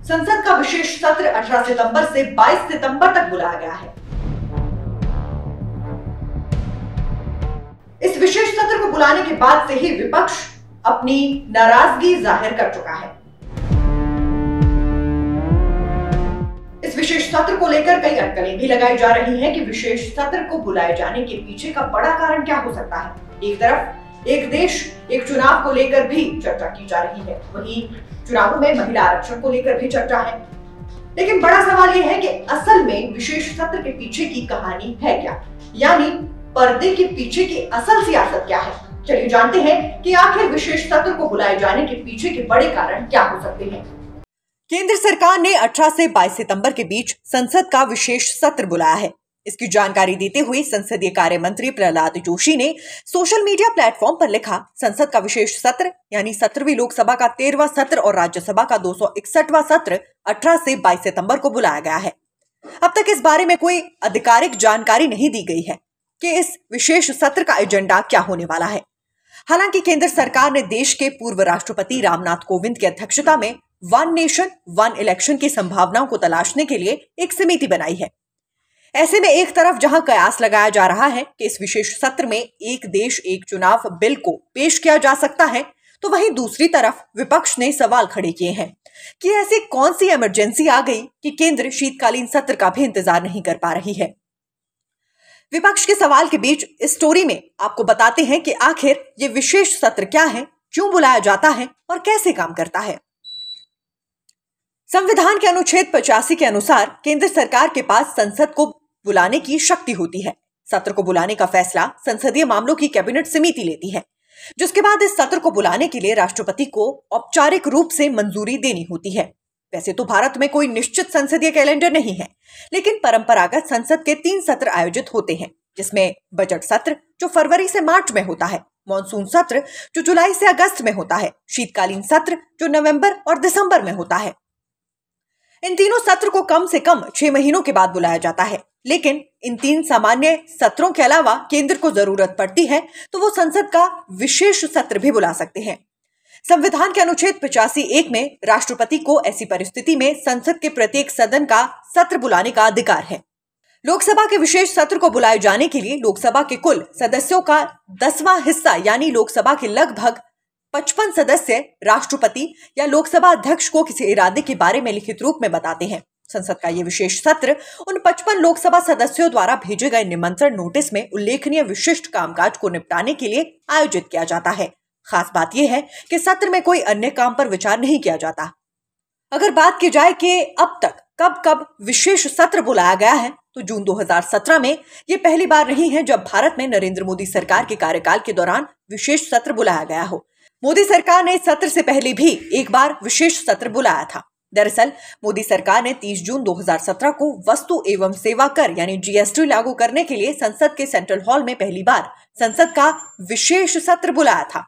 संसद का विशेष सत्र 18 सितंबर से 22 सितंबर तक बुलाया गया है। इस विशेष सत्र को बुलाने के बाद से ही विपक्ष अपनी नाराजगी जाहिर कर चुका है। इस विशेष सत्र को लेकर कई अटकलें भी लगाई जा रही हैं कि विशेष सत्र को बुलाए जाने के पीछे का बड़ा कारण क्या हो सकता है। एक तरफ एक देश एक चुनाव को लेकर भी चर्चा की जा रही है, वहीं चुनावों में महिला आरक्षण को लेकर भी चर्चा है। लेकिन बड़ा सवाल यह है कि असल में विशेष सत्र के पीछे की कहानी है क्या, यानी पर्दे के पीछे की असल सियासत क्या है। चलिए जानते हैं कि आखिर विशेष सत्र को बुलाए जाने के पीछे के बड़े कारण क्या हो सकते हैं। केंद्र सरकार ने 18 से 22 सितंबर के बीच संसद का विशेष सत्र बुलाया है। इसकी जानकारी देते हुए संसदीय कार्य मंत्री प्रहलाद जोशी ने सोशल मीडिया प्लेटफॉर्म पर लिखा, संसद का विशेष सत्र यानी 17वीं लोकसभा का 13वां सत्र और राज्यसभा का 261वां सत्र 18 से 22 सितंबर को बुलाया गया है। अब तक इस बारे में कोई आधिकारिक जानकारी नहीं दी गई है कि इस विशेष सत्र का एजेंडा क्या होने वाला है। हालांकि केंद्र सरकार ने देश के पूर्व राष्ट्रपति रामनाथ कोविंद की अध्यक्षता में वन नेशन वन इलेक्शन की संभावनाओं को तलाशने के लिए एक समिति बनाई है। ऐसे में एक तरफ जहां कयास लगाया जा रहा है कि इस विशेष सत्र में एक देश एक चुनाव बिल को पेश किया जा सकता है, तो वहीं दूसरी तरफ विपक्ष ने सवाल खड़े किए हैं कि ऐसी कौन सी इमरजेंसी आ गई कि केंद्र शीतकालीन सत्र का भी इंतजार नहीं कर पा रही है। विपक्ष के सवाल के बीच इस स्टोरी में आपको बताते हैं कि आखिर ये विशेष सत्र क्या है, क्यों बुलाया जाता है और कैसे काम करता है। संविधान के अनुच्छेद 85 के अनुसार केंद्र सरकार के पास संसद को बुलाने की शक्ति होती है। सत्र को बुलाने का फैसला संसदीय मामलों की कैबिनेट समिति लेती है, जिसके बाद इस सत्र को बुलाने के लिए राष्ट्रपति को औपचारिक रूप से मंजूरी देनी होती है। वैसे तो भारत में कोई निश्चित संसदीय कैलेंडर नहीं है, लेकिन परंपरागत संसद के 3 सत्र आयोजित होते हैं, जिसमें बजट सत्र जो फरवरी से मार्च में होता है, मॉनसून सत्र जो जुलाई से अगस्त में होता है, शीतकालीन सत्र जो नवंबर और दिसंबर में होता है। इन तीनों सत्र को कम से कम 6 महीनों के बाद बुलाया जाता है, लेकिन इन 3 सामान्य सत्रों के अलावा केंद्र को जरूरत पड़ती है तो वो संसद का विशेष सत्र भी बुला सकते हैं। संविधान के अनुच्छेद 85(1) में राष्ट्रपति को ऐसी परिस्थिति में संसद के प्रत्येक सदन का सत्र बुलाने का अधिकार है। लोकसभा के विशेष सत्र को बुलाए जाने के लिए लोकसभा के कुल सदस्यों का 10वां हिस्सा यानी लोकसभा के लगभग 55 सदस्य राष्ट्रपति या लोकसभा अध्यक्ष को किसी इरादे के बारे में लिखित रूप में बताते हैं। संसद का ये विशेष सत्र उन 55 लोकसभा सदस्यों द्वारा भेजे गए निमंत्रण नोटिस में उल्लेखनीय विशिष्ट कामकाज को निपटाने के लिए आयोजित किया जाता है। खास बात यह है कि सत्र में कोई अन्य काम पर विचार नहीं किया जाता। अगर बात की जाए कि अब तक कब कब विशेष सत्र बुलाया गया है, तो जून 2017 में ये पहली बार नहीं है जब भारत में नरेंद्र मोदी सरकार के कार्यकाल के दौरान विशेष सत्र बुलाया गया हो। मोदी सरकार ने सत्र से पहले भी एक बार विशेष सत्र बुलाया था। दरअसल मोदी सरकार ने 30 जून 2017 को वस्तु एवं सेवा कर यानी जीएसटी लागू करने के लिए संसद के सेंट्रल हॉल में पहली बार संसद का विशेष सत्र बुलाया था।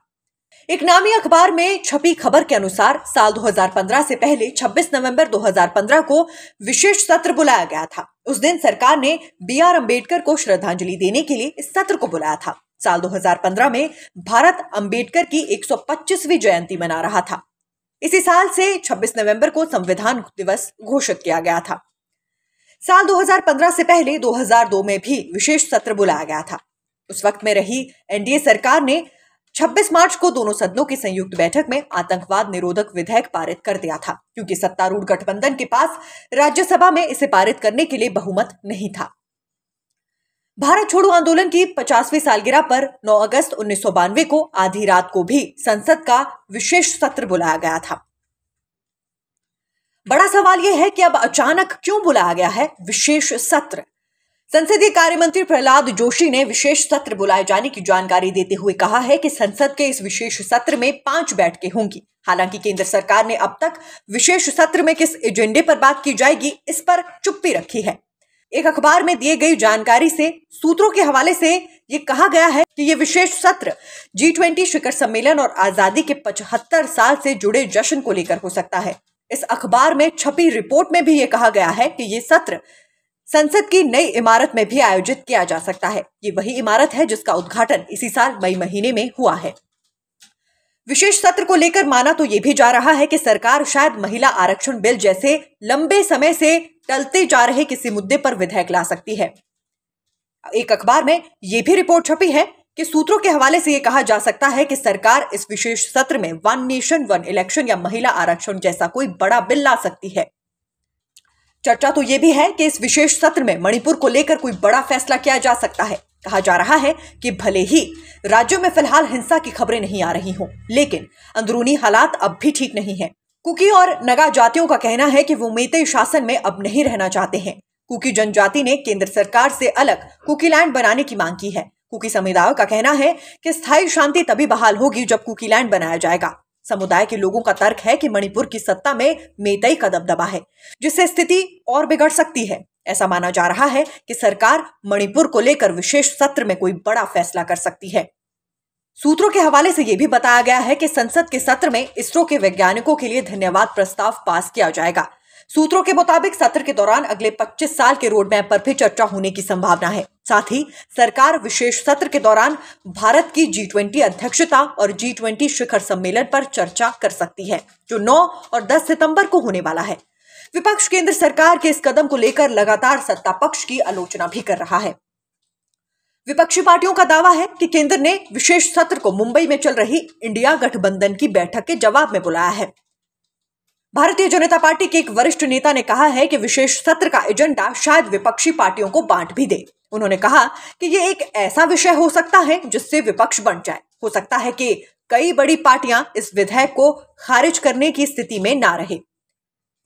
एक नामी अखबार में छपी खबर के अनुसार साल 2015 से पहले 26 नवंबर 2015 को विशेष सत्र बुलाया गया था। उस दिन सरकार ने BR अम्बेडकर को श्रद्धांजलि देने के लिए इस सत्र को बुलाया था। साल 2015 में भारत अम्बेडकर की 125वीं जयंती मना रहा था। इसी साल से 26 नवंबर को संविधान दिवस घोषित किया गया था। साल 2015 से पहले 2002 में भी विशेष सत्र बुलाया गया था। उस वक्त में रही एनडीए सरकार ने 26 मार्च को दोनों सदनों की संयुक्त बैठक में आतंकवाद निरोधक विधेयक पारित कर दिया था, क्योंकि सत्तारूढ़ गठबंधन के पास राज्यसभा में इसे पारित करने के लिए बहुमत नहीं था। भारत छोड़ो आंदोलन की 50वीं सालगिरह पर 9 अगस्त 1992 को आधी रात को भी संसद का विशेष सत्र बुलाया गया था। बड़ा सवाल यह है कि अब अचानक क्यों बुलाया गया है विशेष सत्र। संसदीय कार्य मंत्री प्रहलाद जोशी ने विशेष सत्र बुलाए जाने की जानकारी देते हुए कहा है कि संसद के इस विशेष सत्र में 5 बैठकें होंगी। हालांकि केंद्र सरकार ने अब तक विशेष सत्र में किस एजेंडे पर बात की जाएगी इस पर चुप्पी रखी है। एक अखबार में दिए गई जानकारी से सूत्रों के हवाले से ये कहा गया है कि ये विशेष सत्र G20 शिखर सम्मेलन और आजादी के 75 साल से जुड़े जश्न को लेकर हो सकता है। इस अखबार में छपी रिपोर्ट में भी ये कहा गया है कि ये सत्र संसद की नई इमारत में भी आयोजित किया जा सकता है। ये वही इमारत है जिसका उद्घाटन इसी साल मई महीने में हुआ है। विशेष सत्र को लेकर माना तो यह भी जा रहा है कि सरकार शायद महिला आरक्षण बिल जैसे लंबे समय से टलते जा रहे किसी मुद्दे पर विधेयक ला सकती है। एक अखबार में यह भी रिपोर्ट छपी है कि सूत्रों के हवाले से यह कहा जा सकता है कि सरकार इस विशेष सत्र में वन नेशन वन इलेक्शन या महिला आरक्षण जैसा कोई बड़ा बिल ला सकती है। चर्चा तो यह भी है कि इस विशेष सत्र में मणिपुर को लेकर कोई बड़ा फैसला किया जा सकता है। कहा जा रहा है कि भले ही राज्यों में फिलहाल हिंसा की खबरें नहीं आ रही हों, लेकिन अंदरूनी हालात अब भी ठीक नहीं है। कुकी और नगा जातियों का कहना है कि वो मेते शासन में अब नहीं रहना चाहते हैं। कुकी जनजाति ने केंद्र सरकार से अलग कुकीलैंड बनाने की मांग की है। कुकी समुदाय का कहना है कि स्थायी शांति तभी बहाल होगी जब कुकीलैंड बनाया जाएगा। समुदाय के लोगों का तर्क है कि मणिपुर की सत्ता में मेतई का दबदबा है, जिससे स्थिति और बिगड़ सकती है। ऐसा माना जा रहा है कि सरकार मणिपुर को लेकर विशेष सत्र में कोई बड़ा फैसला कर सकती है। सूत्रों के हवाले से यह भी बताया गया है कि संसद के सत्र में इसरो के वैज्ञानिकों के लिए धन्यवाद प्रस्ताव पास किया जाएगा। सूत्रों के मुताबिक सत्र के दौरान अगले 25 साल के रोड मैप पर भी चर्चा होने की संभावना है। साथ ही सरकार विशेष सत्र के दौरान भारत की G20 अध्यक्षता और G20 शिखर सम्मेलन पर चर्चा कर सकती है, जो 9 और 10 सितंबर को होने वाला है। विपक्ष केंद्र सरकार के इस कदम को लेकर लगातार सत्ता पक्ष की आलोचना भी कर रहा है। विपक्षी पार्टियों का दावा है कि केंद्र ने विशेष सत्र को मुंबई में चल रही इंडिया गठबंधन की बैठक के जवाब में बुलाया है। भारतीय जनता पार्टी के एक वरिष्ठ नेता ने कहा है कि विशेष सत्र का एजेंडा शायद विपक्षी पार्टियों को बांट भी दे। उन्होंने कहा कि यह एक ऐसा विषय हो सकता है जिससे विपक्ष बंट जाए। हो सकता है कि कई बड़ी पार्टियां इस विधेयक को खारिज करने की स्थिति में ना रहे।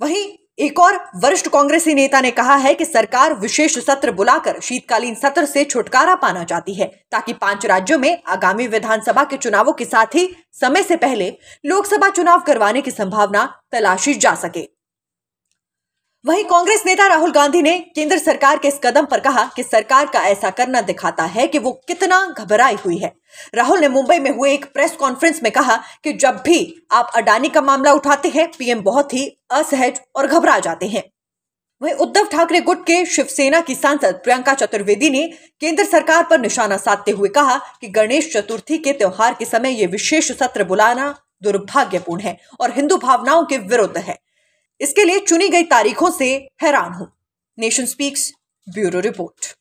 वहीं एक और वरिष्ठ कांग्रेसी नेता ने कहा है कि सरकार विशेष सत्र बुलाकर शीतकालीन सत्र से छुटकारा पाना चाहती है, ताकि 5 राज्यों में आगामी विधानसभा के चुनावों के साथ ही समय से पहले लोकसभा चुनाव करवाने की संभावना तलाशी जा सके। वहीं कांग्रेस नेता राहुल गांधी ने केंद्र सरकार के इस कदम पर कहा कि सरकार का ऐसा करना दिखाता है कि वो कितना घबराई हुई है। राहुल ने मुंबई में हुए एक प्रेस कॉन्फ्रेंस में कहा कि जब भी आप अडानी का मामला उठाते हैं, पीएम बहुत ही असहज और घबरा जाते हैं। वहीं उद्धव ठाकरे गुट के शिवसेना की सांसद प्रियंका चतुर्वेदी ने केंद्र सरकार पर निशाना साधते हुए कहा कि गणेश चतुर्थी के त्योहार के समय ये विशेष सत्र बुलाना दुर्भाग्यपूर्ण है और हिंदू भावनाओं के विरुद्ध है। इसके लिए चुनी गई तारीखों से हैरान हूं। Nation speaks bureau report.